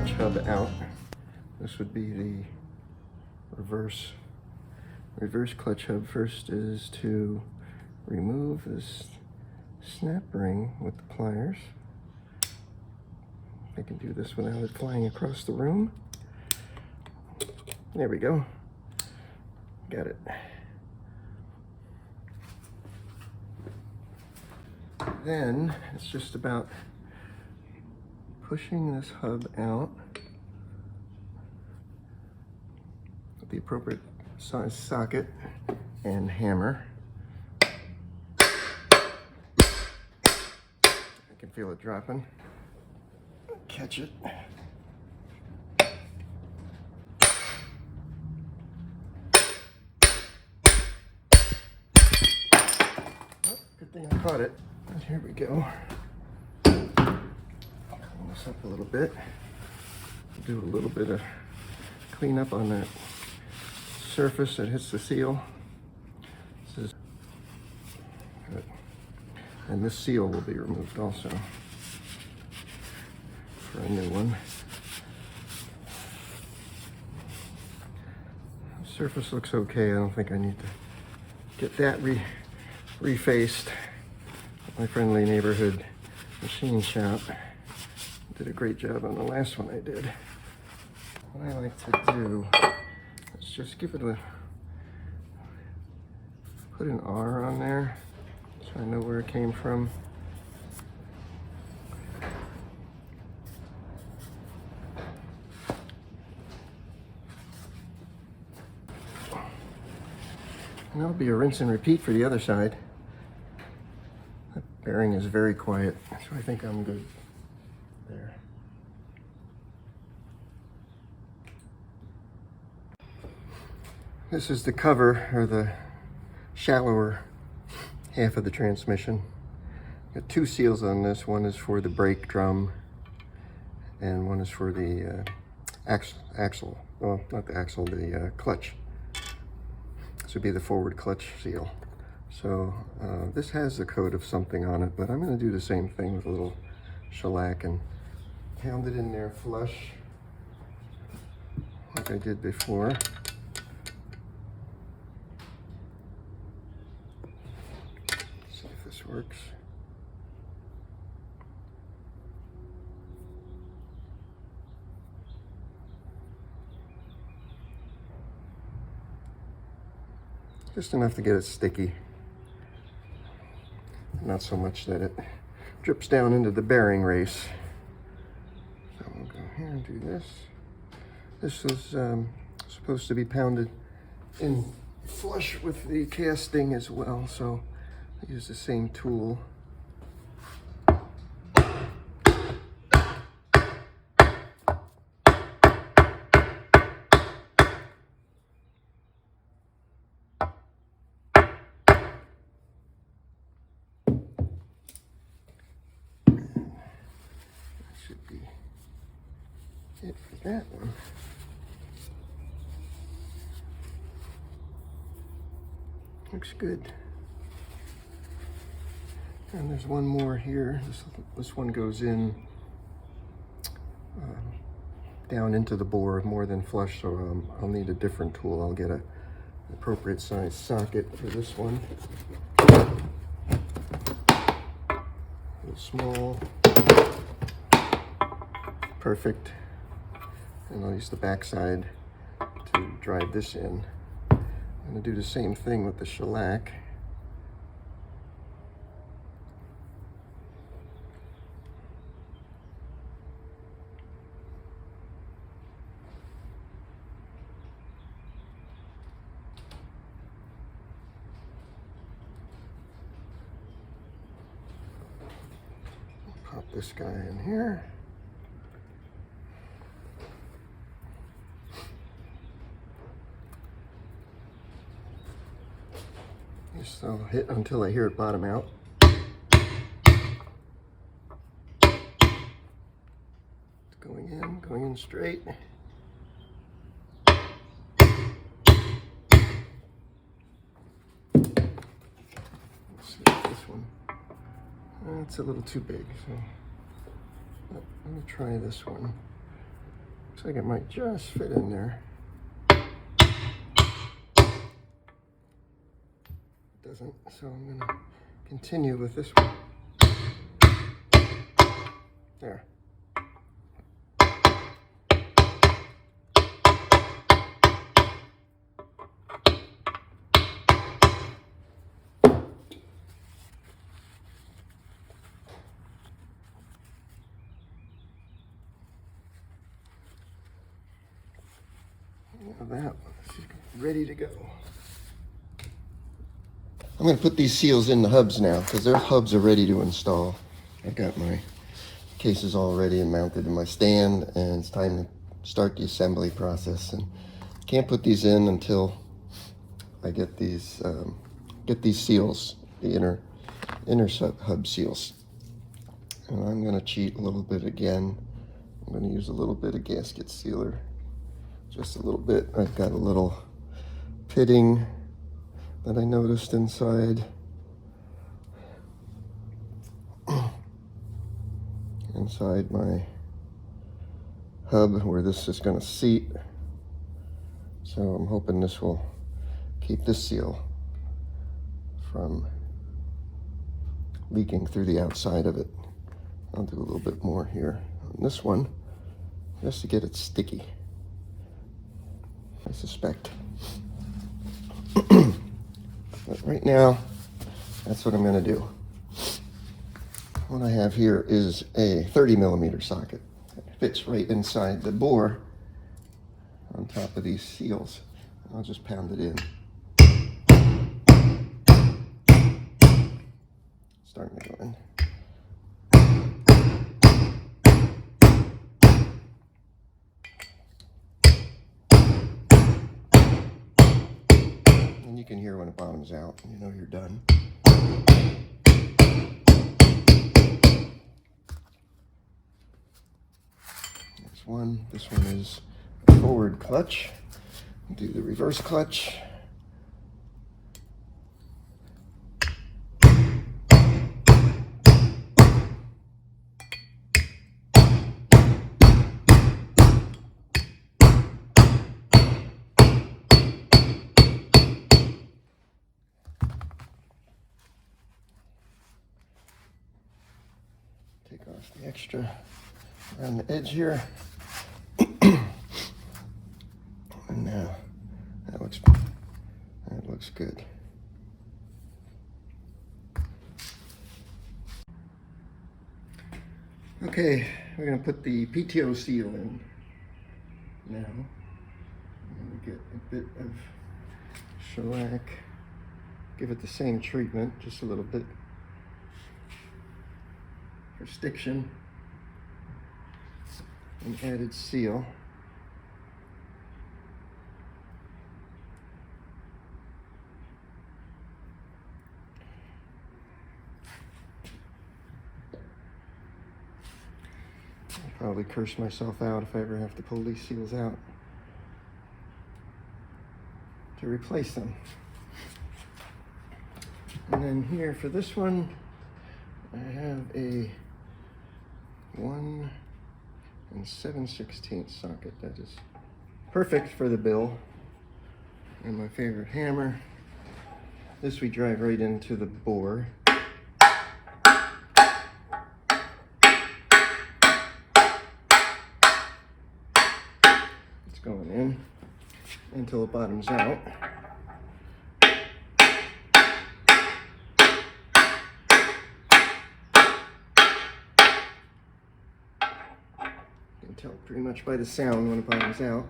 clutch hub out. This would be the reverse clutch hub. First is to remove this snap ring with the pliers. I can do this without it flying across the room. There we go. Got it. Then it's just about pushing this hub out with the appropriate size socket and hammer. I can feel it dropping. Catch it. Good thing I caught it. And here we go. Clean this up a little bit. Do a little bit of cleanup on that surface that hits the seal. This is good. And this seal will be removed also for a new one. The surface looks okay. I don't think I need to get that refaced. My friendly neighborhood machine shop did a great job on the last one I did. What I like to do is just give it put an R on there so I know where it came from. And that'll be a rinse and repeat for the other side. That bearing is very quiet, so I think I'm good there. This is the cover, or the shallower half of the transmission. Got two seals on this. One is for the brake drum, and one is for the axle. Well, not the axle, the clutch. This would be the forward clutch seal. So this has a coat of something on it, but I'm going to do the same thing with a little shellac and pound it in there flush like I did before. See if this works. Just enough to get it sticky. Not so much that it drips down into the bearing race. So we'll go here and do this. This was supposed to be pounded in flush with the casting as well, so I use the same tool. Should be it for that one. Looks good. And there's one more here. This one goes in down into the bore more than flush, so I'll need a different tool. I'll get an appropriate size socket for this one. A little small. Perfect. And I'll use the backside to drive this in. I'm going to do the same thing with the shellac. Pop this guy in here. Just I'll hit until I hear it bottom out. It's going in straight. Let's see this one. It's a little too big, so let me try this one. Looks like it might just fit in there. It doesn't, so I'm gonna continue with this one. There. Now that one's ready to go. I'm going to put these seals in the hubs now because their hubs are ready to install. I've got my cases all ready and mounted in my stand, and it's time to start the assembly process. And can't put these in until I get these seals, the inner hub seals. And I'm going to cheat a little bit again. I'm going to use a little bit of gasket sealer. Just a little bit. I've got a little pitting that I noticed inside my hub where this is going to seat. So I'm hoping this will keep this seal from leaking through the outside of it. I'll do a little bit more here on this one just to get it sticky, I suspect. But right now, that's what I'm going to do. What I have here is a 30mm socket. It fits right inside the bore on top of these seals. I'll just pound it in. Starting to go in. And you can hear when it bottoms out, you know you're done. Next one, this one is a forward clutch. Do the reverse clutch. Take off the extra around the edge here. And now that looks good. Okay, we're going to put the PTO seal in now. I'm going to get a bit of shellac, give it the same treatment, just a little bit for stiction, an added seal. I'll probably curse myself out if I ever have to pull these seals out to replace them. And then here for this one, I have a 1 7/16 socket. That is perfect for the bill, and my favorite hammer. This we drive right into the bore. It's going in until it bottoms out. You can tell pretty much by the sound when it bottoms out.